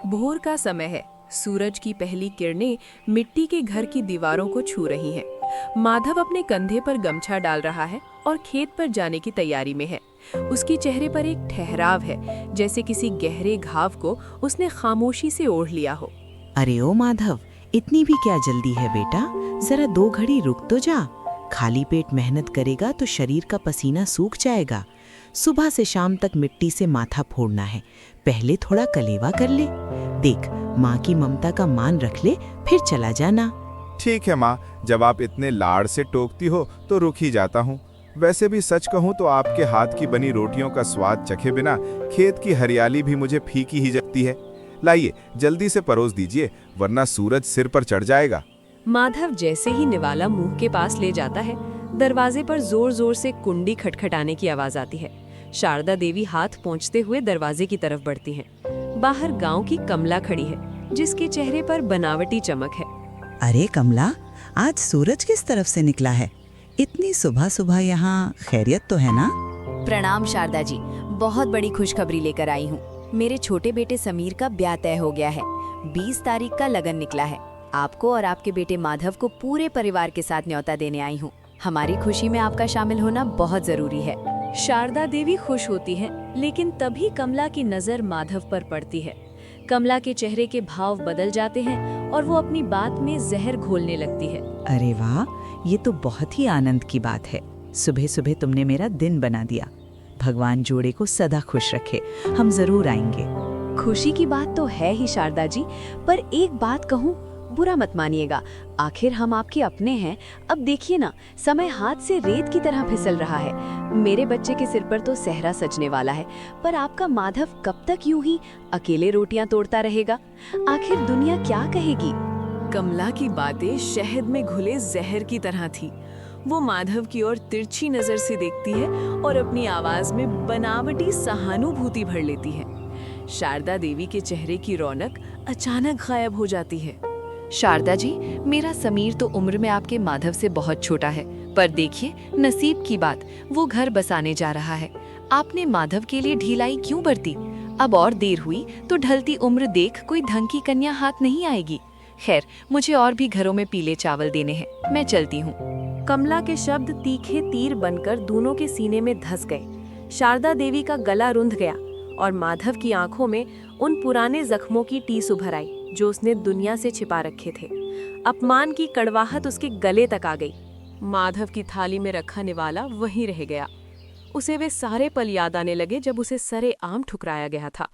भोर का समय है। सूरज की पहली किरणें मिट्टी के घर की दीवारों को छू रही हैं। माधव अपने कंधे पर गमछा डाल रहा है और खेत पर जाने की तैयारी में है। उसके चेहरे पर एक ठहराव है, जैसे किसी गहरे घाव को उसने खामोशी से ओढ़ लिया हो। अरे ओ माधव, इतनी भी क्या जल्दी है बेटा? जरा 2 घड़ी रुक तो जा। खाली पेट मेहनत करेगा तो शरीर का पसीना सूख जाएगा। सुबह से शाम तक मिट्टी से माथा फोड़ना है, पहले थोड़ा कलेवा कर ले। देख, माँ की ममता का मान रख ले, फिर चला जाना। ठीक है माँ, जब आप इतने लाड़ से टोकती हो तो रुक ही जाता हूँ। वैसे भी सच कहूँ तो आपके हाथ की बनी रोटियों का स्वाद चखे बिना खेत की हरियाली भी मुझे फीकी ही लगती है। लाइए जल्दी से परोस दीजिए, वरना सूरज सिर पर चढ़ जाएगा। माधव जैसे ही निवाला मुंह के पास ले जाता है, दरवाजे पर जोर जोर से कुंडी खटखटाने की आवाज आती है। शारदा देवी हाथ पोंछते हुए दरवाजे की तरफ बढ़ती हैं। बाहर गांव की कमला खड़ी है, जिसके चेहरे पर बनावटी चमक है। अरे कमला, आज सूरज किस तरफ से निकला है? इतनी सुबह सुबह यहाँ खैरियत तो है ना? प्रणाम शारदा जी, बहुत बड़ी खुशखबरी लेकर आई हूँ। मेरे छोटे बेटे समीर का ब्याह तय हो गया है। 20 तारीख का लगन निकला है। आपको और आपके बेटे माधव को पूरे परिवार के साथ न्योता देने आई हूँ। हमारी खुशी में आपका शामिल होना बहुत जरूरी है। शारदा देवी खुश होती हैं, लेकिन तभी कमला की नजर माधव पर पड़ती है। कमला के चेहरे के भाव बदल जाते हैं और वो अपनी बात में जहर घोलने लगती है। अरे वाह, ये तो बहुत ही आनंद की बात है। सुबह सुबह तुमने मेरा दिन बना दिया। भगवान जोड़े को सदा खुश रखे। हम जरूर आएंगे। खुशी की बात तो है ही शारदा जी, पर एक बात कहूँ, बुरा मत मानिएगा। आखिर हम आपके अपने हैं। अब देखिए ना, समय हाथ से रेत की तरह फिसल रहा है। मेरे बच्चे के सिर पर तो सहरा सजने वाला है, पर आपका माधव कब तक यूं ही अकेले रोटियां तोड़ता रहेगा? आखिर दुनिया क्या कहेगी? कमला की बातें शहद में घुले जहर की तरह थी। वो माधव की ओर तिरछी नजर से देखती है और अपनी आवाज में बनावटी सहानुभूति भर लेती है। शारदा देवी के चेहरे की रौनक अचानक गायब हो जाती है। शारदा जी, मेरा समीर तो उम्र में आपके माधव से बहुत छोटा है, पर देखिए नसीब की बात, वो घर बसाने जा रहा है। आपने माधव के लिए ढिलाई क्यों बरती? अब और देर हुई तो ढलती उम्र देख कोई ढंग की कन्या हाथ नहीं आएगी। खैर, मुझे और भी घरों में पीले चावल देने हैं, मैं चलती हूँ। कमला के शब्द तीखे तीर बनकर दोनों के सीने में धस गए। शारदा देवी का गला रुंध गया और माधव की आंखों में उन पुराने जख्मों की टीस उभर आई जो उसने दुनिया से छिपा रखे थे। अपमान की कड़वाहट उसके गले तक आ गई। माधव की थाली में रखा निवाला वहीं रह गया। उसे वे सारे पल याद आने लगे जब उसे सरेआम ठुकराया गया था।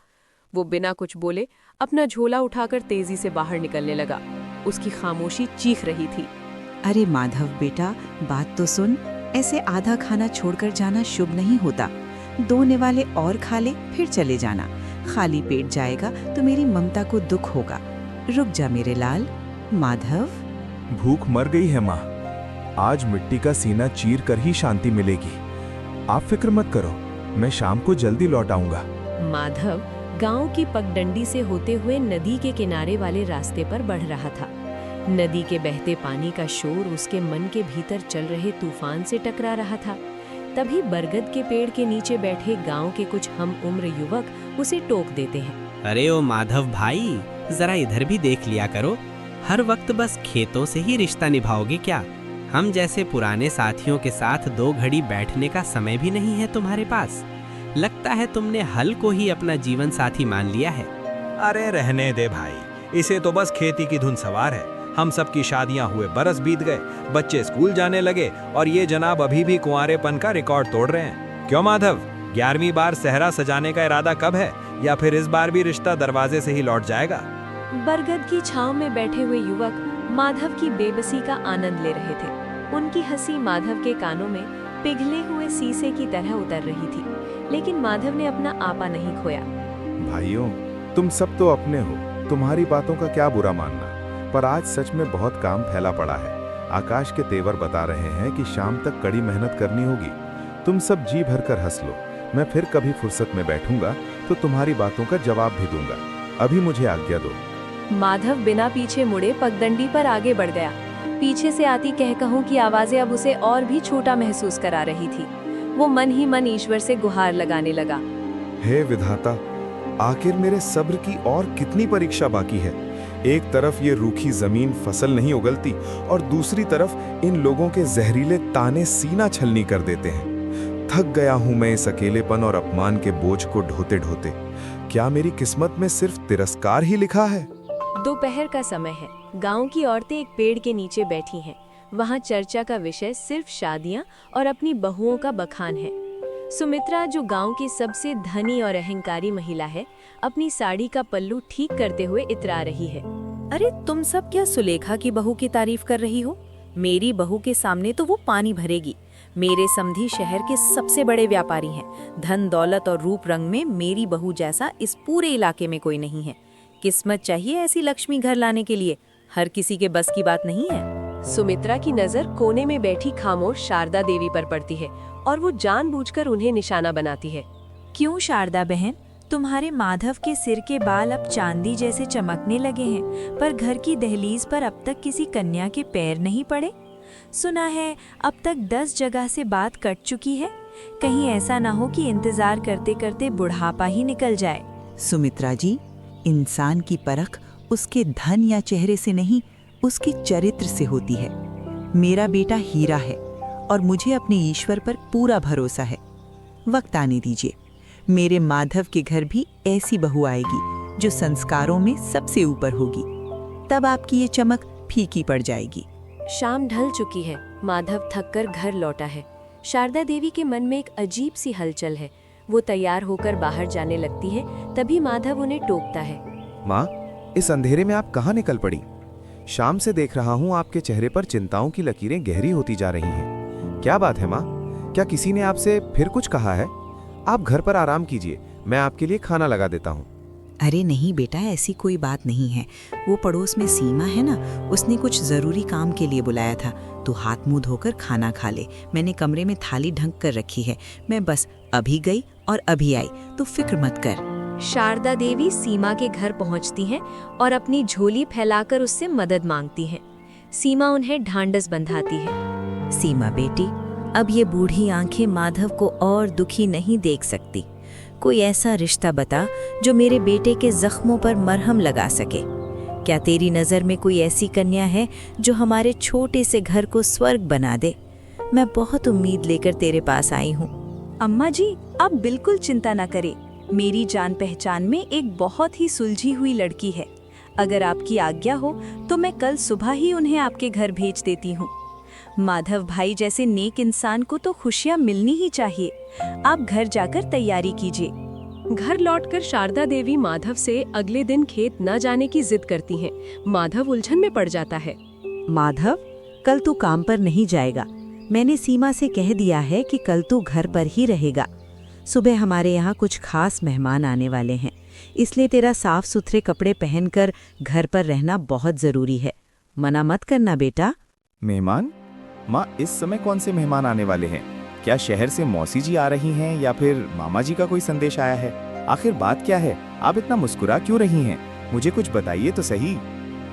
वो बिना कुछ बोले अपना झोला उठाकर तेजी से बाहर निकलने लगा। उसकी खामोशी चीख रही थी। अरे माधव बेटा, बात तो सुन। ऐसे आधा खाना छोड़कर जाना शुभ नहीं होता। 2 निवाले और खा ले, फिर चले जाना। खाली पेट जाएगा तो मेरी ममता को दुख होगा। रुक जा मेरे लाल। माधव, भूख मर गई है माँ। आज मिट्टी का सीना चीर कर ही शांति मिलेगी। आप फिक्र मत करो, मैं शाम को जल्दी लौट आऊंगा। माधव गांव की पगडंडी से होते हुए नदी के किनारे वाले रास्ते पर बढ़ रहा था। नदी के बहते पानी का शोर उसके मन के भीतर चल रहे तूफान से टकरा रहा था। तभी बरगद के पेड़ के नीचे बैठे गांव के कुछ हम उम्र युवक उसे टोक देते हैं। अरे ओ माधव भाई, जरा इधर भी देख लिया करो। हर वक्त बस खेतों से ही रिश्ता निभाओगे क्या? हम जैसे पुराने साथियों के साथ 2 घड़ी बैठने का समय भी नहीं है तुम्हारे पास। लगता है तुमने हल को ही अपना जीवन साथी मान लिया है। अरे रहने दे भाई, इसे तो बस खेती की धुन सवार है। हम सबकी शादियां हुए बरस बीत गए, बच्चे स्कूल जाने लगे और ये जनाब अभी भी कुंवारेपन का रिकॉर्ड तोड़ रहे हैं। क्यों माधव, 11वीं बार सहरा सजाने का इरादा कब है? या फिर इस बार भी रिश्ता दरवाजे से ही लौट जाएगा? बरगद की छांव में बैठे हुए युवक माधव की बेबसी का आनंद ले रहे थे। उनकी हंसी माधव के कानों में पिघले हुए शीशे की तरह उतर रही थी, लेकिन माधव ने अपना आपा नहीं खोया। भाइयों, तुम सब तो अपने हो, तुम्हारी बातों का क्या बुरा मानना। पर आज सच में बहुत काम फैला पड़ा है। आकाश के तेवर बता रहे हैं कि शाम तक कड़ी मेहनत करनी होगी। तुम सब जी भरकर हंस लो। मैं फिर कभी फुर्सत में बैठूंगा तो तुम्हारी बातों का जवाब भी दूंगा। अभी मुझे आज्ञा दो। माधव बिना पीछे मुड़े पगडंडी पर आगे बढ़ गया। पीछे से आती कहकहों की आवाजें अब उसे और भी छोटा महसूस करा रही थी। वो मन ही मन ईश्वर से गुहार लगाने लगा। हे विधाता, आखिर मेरे सब्र की और कितनी परीक्षा बाकी है। एक तरफ ये रूखी जमीन फसल नहीं उगलती और दूसरी तरफ इन लोगों के जहरीले ताने सीना छलनी कर देते हैं। थक गया हूं मैं इस अकेलेपन और अपमान के बोझ को ढोते ढोते। क्या मेरी किस्मत में सिर्फ तिरस्कार ही लिखा है? दोपहर का समय है। गांव की औरतें एक पेड़ के नीचे बैठी हैं। वहां चर्चा का विषय सिर्फ शादियां और अपनी बहुओं का बखान है। सुमित्रा, जो गांव की सबसे धनी और अहंकारी महिला है, अपनी साड़ी का पल्लू ठीक करते हुए इतरा रही है। अरे तुम सब क्या सुलेखा की बहू की तारीफ कर रही हो? मेरी बहू के सामने तो वो पानी भरेगी। मेरे समधी शहर के सबसे बड़े व्यापारी हैं। धन दौलत और रूप रंग में मेरी बहू जैसा इस पूरे इलाके में कोई नहीं है। किस्मत चाहिए ऐसी लक्ष्मी घर लाने के लिए, हर किसी के बस की बात नहीं है। सुमित्रा की नजर कोने में बैठी खामोश शारदा देवी पर पड़ती है और वो जानबूझकर उन्हें निशाना बनाती है। क्यों शारदा बहन, तुम्हारे माधव के सिर के बाल अब चांदी जैसे चमकने लगे हैं, पर घर की दहलीज पर अब तक किसी कन्या के पैर नहीं पड़े। सुना है अब तक 10 जगह से बात कट चुकी है। कहीं ऐसा ना हो कि इंतजार करते करते बुढ़ापा ही निकल जाए। सुमित्रा जी, इंसान की परख उसके धन या चेहरे से नहीं, उसके चरित्र से होती है। मेरा बेटा हीरा है और मुझे अपने ईश्वर पर पूरा भरोसा है। वक्त आने दीजिए, मेरे माधव के घर भी ऐसी बहू आएगी जो संस्कारों में सबसे ऊपर होगी। तब आपकी ये चमक फीकी पड़ जाएगी। शाम ढल चुकी है। माधव थककर घर लौटा है। शारदा देवी के मन में एक अजीब सी हलचल है। वो तैयार होकर बाहर जाने लगती है, तभी माधव उन्हें टोकता है। माँ, इस अंधेरे में आप कहाँ निकल पड़ी? शाम से देख रहा हूँ आपके चेहरे पर चिंताओं की लकीरें गहरी होती जा रही हैं। क्या बात है माँ? क्या किसी ने आपसे फिर कुछ कहा है? आप घर पर आराम कीजिए, मैं आपके लिए खाना लगा देता हूँ। अरे नहीं बेटा, ऐसी कोई बात नहीं है। वो पड़ोस में सीमा है ना, उसने कुछ जरूरी काम के लिए बुलाया था। तू हाथ मुंह धोकर खाना खा ले। मैंने कमरे में थाली ढंक कर रखी है। मैं बस अभी गई और अभी आई, तो फिक्र मत कर। शारदा देवी सीमा के घर पहुंचती हैं और अपनी झोली फैलाकर उससे मदद मांगती हैं। सीमा उन्हें ढांढस बंधाती है। सीमा बेटी, अब ये बूढ़ी आंखें माधव को और दुखी नहीं देख सकती। कोई ऐसा रिश्ता बता जो मेरे बेटे के जख्मों पर मरहम लगा सके। क्या तेरी नज़र में कोई ऐसी कन्या है जो हमारे छोटे से घर को स्वर्ग बना दे? मैं बहुत उम्मीद लेकर तेरे पास आई हूँ। अम्मा जी, आप बिल्कुल चिंता न करें। मेरी जान पहचान में एक बहुत ही सुलझी हुई लड़की है। अगर आपकी आज्ञा हो तो मैं कल सुबह ही उन्हें आपके घर भेज देती हूँ। माधव भाई जैसे नेक इंसान को तो खुशियाँ मिलनी ही चाहिए। आप घर जाकर तैयारी कीजिए। घर लौटकर शारदा देवी माधव से अगले दिन खेत न जाने की जिद करती हैं। माधव उलझन में पड़ जाता है। माधव, कल तू काम पर नहीं जाएगा। मैंने सीमा से कह दिया है कि कल तू घर पर ही रहेगा। सुबह हमारे यहाँ कुछ खास मेहमान आने वाले हैं, इसलिए तेरा साफ सुथरे कपड़े पहनकर घर पर रहना बहुत जरूरी है। मना मत करना बेटा। मेहमान? माँ, इस समय कौन से मेहमान आने वाले हैं? क्या शहर से मौसी जी आ रही हैं या फिर मामा जी का कोई संदेश आया है? आखिर बात क्या है? आप इतना मुस्कुरा क्यों रही हैं? मुझे कुछ बताइए तो सही।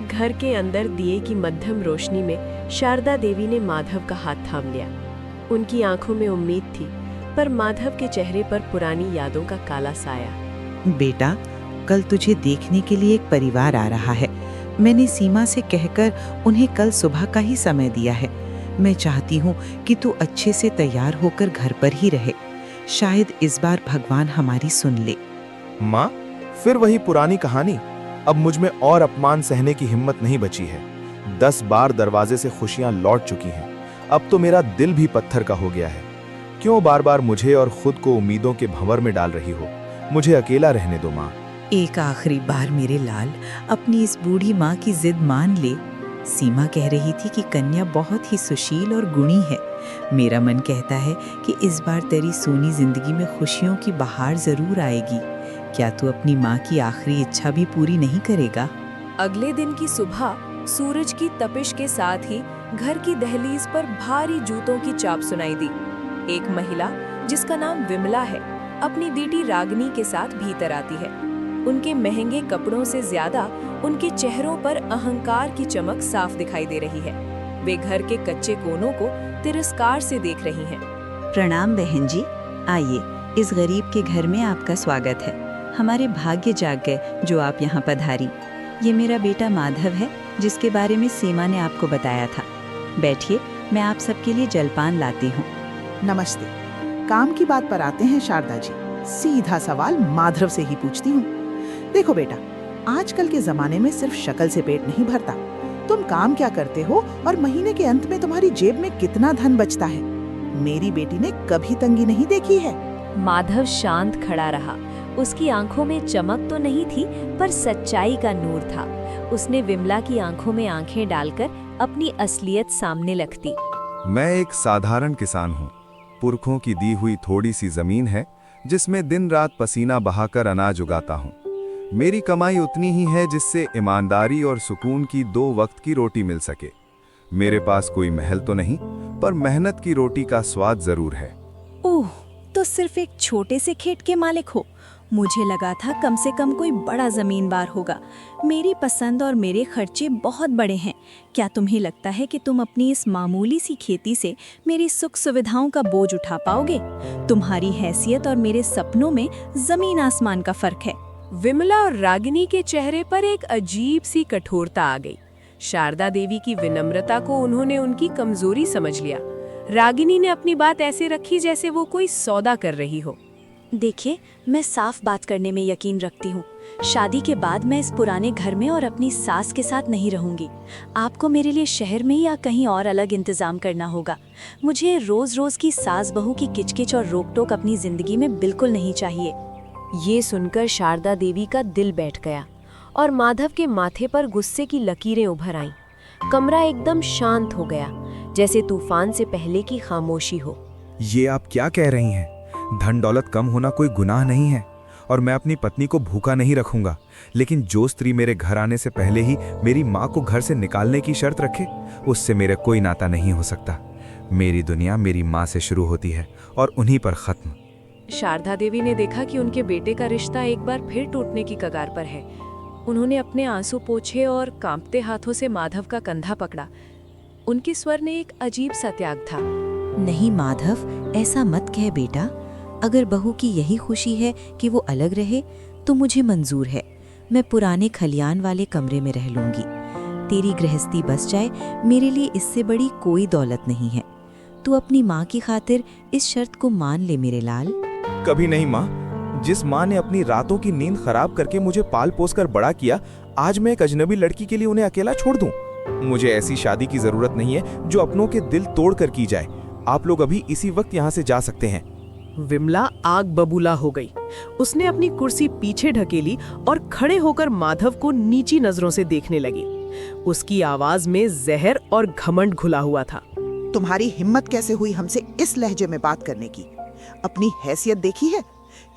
घर के अंदर दिए की मध्यम रोशनी में शारदा देवी ने माधव का हाथ थाम लिया। उनकी आंखों में उम्मीद थी, पर माधव के चेहरे पर पुरानी यादों का काला साया। बेटा, कल तुझे देखने के लिए एक परिवार आ रहा है। मैंने सीमा से कहकर उन्हें कल सुबह का ही समय दिया है। मैं चाहती हूँ कि तू अच्छे से तैयार होकर घर पर ही रहे। शायद इस बार भगवान हमारी सुन ले। माँ, फिर वही पुरानी कहानी। अब मुझ में और अपमान सहने की हिम्मत नहीं बची है। 10 बार दरवाजे से खुशियां लौट चुकी हैं। अब तो मेरा दिल भी पत्थर का हो गया है। क्यों बार बार मुझे और खुद को उम्मीदों के भंवर में डाल रही हो? मुझे अकेला रहने दो माँ। एक आखिरी बार मेरे लाल, अपनी इस बूढ़ी माँ की जिद मान ले। सीमा कह रही थी कि कन्या बहुत ही सुशील और गुणी है। मेरा मन कहता है कि इस बार तेरी सोनी जिंदगी में खुशियों की बहार जरूर आएगी। क्या तू अपनी माँ की आखिरी इच्छा भी पूरी नहीं करेगा? अगले दिन की सुबह सूरज की तपिश के साथ ही घर की दहलीज पर भारी जूतों की चाप सुनाई दी। एक महिला, जिसका नाम विमला है, अपनी बेटी रागिनी के साथ भीतर आती है। उनके महंगे कपड़ों से ज्यादा उनके चेहरों पर अहंकार की चमक साफ दिखाई दे रही है। वे घर के कच्चे कोनों को तिरस्कार से देख रही हैं। प्रणाम बहन जी, आइए, इस गरीब के घर में आपका स्वागत है। हमारे भाग्य जाग गए जो आप यहाँ पधारी। ये मेरा बेटा माधव है, जिसके बारे में सीमा ने आपको बताया था। बैठिए, मैं आप सबके लिए जलपान लाती हूँ। नमस्ते। काम की बात पर आते हैं शारदा जी। सीधा सवाल माधव से ही पूछती हूँ। देखो बेटा, आजकल के जमाने में सिर्फ शक्ल से पेट नहीं भरता। तुम काम क्या करते हो और महीने के अंत में तुम्हारी जेब में कितना धन बचता है, मेरी बेटी ने कभी तंगी नहीं देखी है। माधव शांत खड़ा रहा। उसकी आंखों में चमक तो नहीं थी, पर सच्चाई का नूर था। उसने विमला की आंखों में आंखें डालकर अपनी असलियत सामने रखती। मैं एक साधारण किसान हूँ। पुरखों की दी हुई थोड़ी सी जमीन है जिसमें दिन रात पसीना बहाकर अनाज उगाता हूँ। मेरी कमाई उतनी ही है जिससे ईमानदारी और सुकून की 2 वक्त की रोटी मिल सके। मेरे पास कोई महल तो नहीं, पर मेहनत की रोटी का स्वाद जरूर है। ओह, तो सिर्फ एक छोटे से खेत के मालिक हो। मुझे लगा था कम से कम कोई बड़ा जमींदार होगा। मेरी पसंद और मेरे खर्चे बहुत बड़े हैं। क्या तुम्हें लगता है कि तुम अपनी इस मामूली सी खेती से मेरी सुख सुविधाओं का बोझ उठा पाओगे? तुम्हारी हैसियत और मेरे सपनों में जमीन आसमान का फर्क है। विमला और रागिनी के चेहरे पर एक अजीब सी कठोरता आ गई। शारदा देवी की विनम्रता को उन्होंने उनकी कमजोरी समझ लिया। रागिनी ने अपनी बात ऐसे रखी जैसे वो कोई सौदा कर रही हो। देखिए, मैं साफ बात करने में यकीन रखती हूँ। शादी के बाद मैं इस पुराने घर में और अपनी सास के साथ नहीं रहूंगी। आपको मेरे लिए शहर में या कहीं और अलग इंतजाम करना होगा। मुझे रोज रोज की सास बहू की किचकिच और रोक टोक अपनी जिंदगी में बिल्कुल नहीं चाहिए। ये सुनकर शारदा देवी का दिल बैठ गया और माधव के माथे पर गुस्से की लकीरें उभर आईं। कमरा एकदम शांत हो गया, जैसे तूफान से पहले की खामोशी हो। ये आप क्या कह रही हैं? धन दौलत कम होना कोई गुनाह नहीं है और मैं अपनी पत्नी को भूखा नहीं रखूंगा, लेकिन जो स्त्री मेरे घर आने से पहले ही मेरी माँ को घर से निकालने की शर्त रखे, उससे मेरा कोई नाता नहीं हो सकता। मेरी दुनिया मेरी माँ से शुरू होती है और उन्हीं पर खत्म। शारदा देवी ने देखा कि उनके बेटे का रिश्ता एक बार फिर टूटने की कगार पर है। उन्होंने अपने आंसू पोंछे और कांपते हाथों से माधव का कंधा पकड़ा। उनके स्वर ने एक अजीब सा त्याग था। नहीं माधव, ऐसा मत कह बेटा। अगर बहू की यही खुशी है कि वो अलग रहे तो मुझे मंजूर है। मैं पुराने खलियान वाले कमरे में रह लूंगी। तेरी गृहस्थी बस जाए, मेरे लिए इससे बड़ी कोई दौलत नहीं है। तू अपनी माँ की खातिर इस शर्त को मान ले मेरे लाल। कभी नहीं माँ। जिस माँ ने अपनी रातों की नींद खराब करके मुझे पाल पोस कर बड़ा किया, आज मैं एक अजनबी लड़की के लिए उन्हें अकेला छोड़ दूं? मुझे ऐसी शादी की जरूरत नहीं है जो अपनों के दिल तोड़ कर की जाए। आप लोग अभी इसी वक्त यहाँ से जा सकते हैं। विमला आग बबूला हो गई। उसने अपनी कुर्सी पीछे ढकेली और खड़े होकर माधव को नीची नजरों से देखने लगी। उसकी आवाज में जहर और घमंड घुला हुआ था। तुम्हारी हिम्मत कैसे हुई हमसे इस लहजे में बात करने की? अपनी हैसियत देखी है?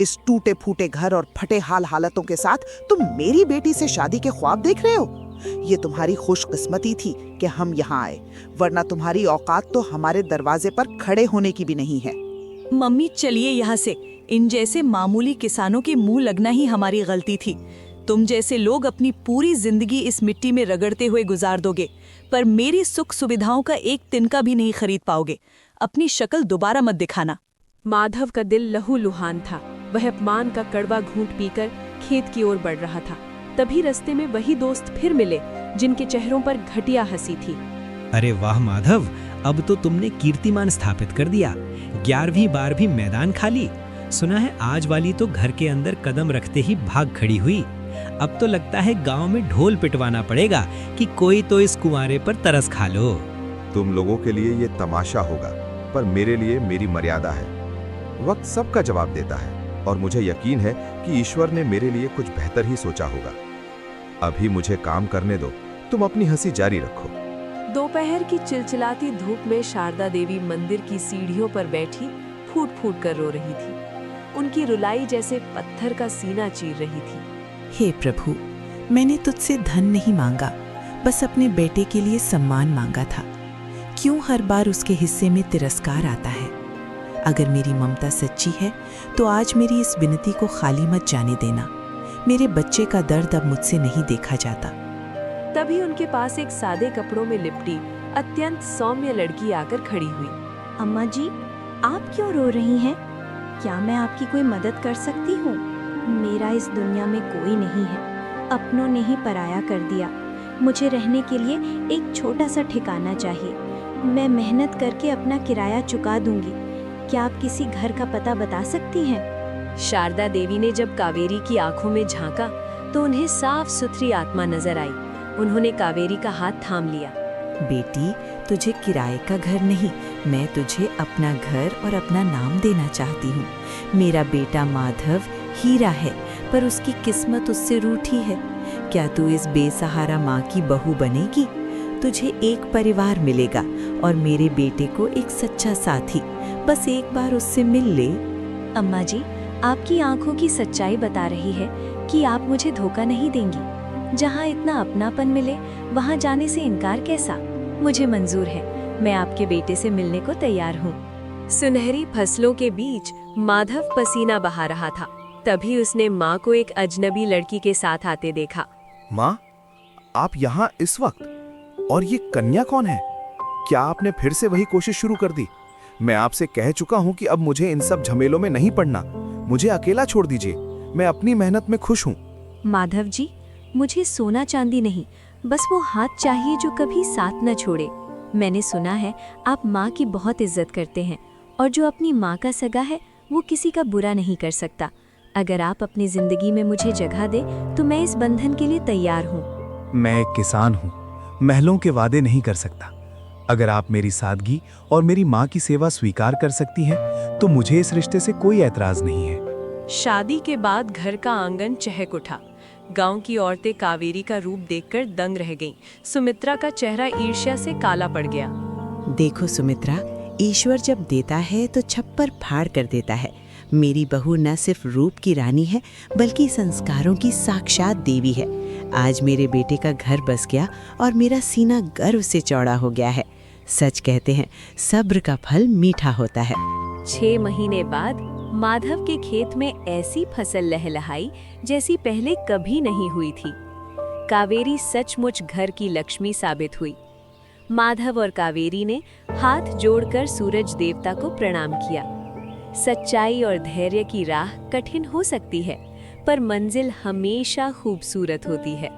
इस टूटे फूटे घर और फटे हालतों के साथ तुम मेरी बेटी से शादी के ख्वाब देख रहे हो? ये तुम्हारी खुशकिस्मती थी कि हम यहाँ आए, वरना तुम्हारी औकात तो हमारे दरवाजे पर खड़े होने की भी नहीं है। मम्मी, चलिए यहाँ से। इन जैसे मामूली किसानों के मुंह लगना ही हमारी गलती थी। तुम जैसे लोग अपनी पूरी जिंदगी इस मिट्टी में रगड़ते हुए गुजार दोगे, पर मेरी सुख सुविधाओं का एक तिनका भी नहीं खरीद पाओगे। अपनी शक्ल दोबारा मत दिखाना। माधव का दिल लहूलुहान था। वह अपमान का कड़वा घूंट पीकर खेत की ओर बढ़ रहा था। तभी रास्ते में वही दोस्त फिर मिले जिनके चेहरों पर घटिया हंसी थी। अरे वाह माधव, अब तो तुमने कीर्तिमान स्थापित कर दिया। 11वीं बार भी मैदान खाली। सुना है आज वाली तो घर के अंदर कदम रखते ही भाग खड़ी हुई। अब तो लगता है गांव में ढोल पिटवाना पड़ेगा कि कोई तो इस कुंवारे पर तरस खा लो। तुम लोगों के लिए ये तमाशा होगा, पर मेरे लिए मेरी मर्यादा है। वक्त सबका जवाब देता है और मुझे यकीन है कि ईश्वर ने मेरे लिए कुछ बेहतर ही सोचा होगा। अभी मुझे काम करने दो, तुम अपनी हंसी जारी रखो। दोपहर की चिलचिलाती धूप में शारदा देवी मंदिर की सीढ़ियों पर बैठी फूट फूट कर रो रही थी। उनकी रुलाई जैसे पत्थर का सीना चीर रही थी। हे प्रभु, मैंने तुझसे धन नहीं मांगा, बस अपने बेटे के लिए सम्मान मांगा था। क्यों हर बार उसके हिस्से में तिरस्कार आता है? अगर मेरी ममता सच्ची है तो आज मेरी इस विनती को खाली मत जाने देना। मेरे बच्चे का दर्द अब मुझसे नहीं देखा जाता। तभी उनके पास एक सादे कपड़ों में लिपटी अत्यंत सौम्य लड़की आकर खड़ी हुई। अम्मा जी, आप क्यों रो रही हैं? क्या मैं आपकी कोई मदद कर सकती हूँ? मेरा इस दुनिया में कोई नहीं है, अपनों ने ही पराया कर दिया। मुझे रहने के लिए एक छोटा सा ठिकाना चाहिए। मैं मेहनत करके अपना किराया चुका दूंगी। क्या आप किसी घर का पता बता सकती हैं? शारदा देवी ने जब कावेरी की आंखों में झांका तो उन्हें साफ सुथरी आत्मा नजर आई। उन्होंने कावेरी का हाथ थाम लिया। बेटी, तुझे किराए का घर नहीं, मैं तुझे अपना घर और अपना नाम देना चाहती हूँ। मेरा बेटा माधव हीरा है, पर उसकी किस्मत उससे रूठी है। क्या तू इस बेसहारा माँ की बहू बनेगी? तुझे एक परिवार मिलेगा और मेरे बेटे को एक सच्चा साथी। बस एक बार उससे मिल ले। अम्मा जी, आपकी आंखों की सच्चाई बता रही है कि आप मुझे धोखा नहीं देंगी। जहाँ इतना अपनापन मिले वहाँ जाने से इनकार कैसा? मुझे मंजूर है, मैं आपके बेटे से मिलने को तैयार हूँ। सुनहरी फसलों के बीच माधव पसीना बहा रहा था। तभी उसने माँ को एक अजनबी लड़की के साथ आते देखा। माँ, आप यहाँ इस वक्त? और ये कन्या कौन है? क्या आपने फिर से वही कोशिश शुरू कर दी? मैं आपसे कह चुका हूँ कि अब मुझे इन सब झमेलों में नहीं पड़ना। मुझे अकेला छोड़ दीजिए, मैं अपनी मेहनत में खुश हूँ। माधव जी, मुझे सोना चांदी नहीं, बस वो हाथ चाहिए जो कभी साथ न छोड़े। मैंने सुना है आप माँ की बहुत इज्जत करते हैं, और जो अपनी माँ का सगा है वो किसी का बुरा नहीं कर सकता। अगर आप अपनी जिंदगी में मुझे जगह दे तो मैं इस बंधन के लिए तैयार हूँ। मैं एक किसान हूँ, महलों के वादे नहीं कर सकता। अगर आप मेरी सादगी और मेरी माँ की सेवा स्वीकार कर सकती हैं, तो मुझे इस रिश्ते से कोई ऐतराज नहीं है। शादी के बाद घर का आंगन चहक उठा। गांव की औरतें कावेरी का रूप देखकर दंग रह गईं। सुमित्रा का चेहरा ईर्ष्या से काला पड़ गया। देखो सुमित्रा, ईश्वर जब देता है तो छप्पर फाड़ कर देता है। मेरी बहू न सिर्फ रूप की रानी है, बल्कि संस्कारों की साक्षात देवी है। आज मेरे बेटे का घर बस गया और मेरा सीना गर्व से चौड़ा हो गया है। सच कहते हैं, सब्र का फल मीठा होता है। 6 महीने बाद माधव के खेत में ऐसी फसल लहलहाई जैसी पहले कभी नहीं हुई थी। कावेरी सचमुच घर की लक्ष्मी साबित हुई। माधव और कावेरी ने हाथ जोड़कर सूरज देवता को प्रणाम किया। सच्चाई और धैर्य की राह कठिन हो सकती है, पर मंजिल हमेशा खूबसूरत होती है।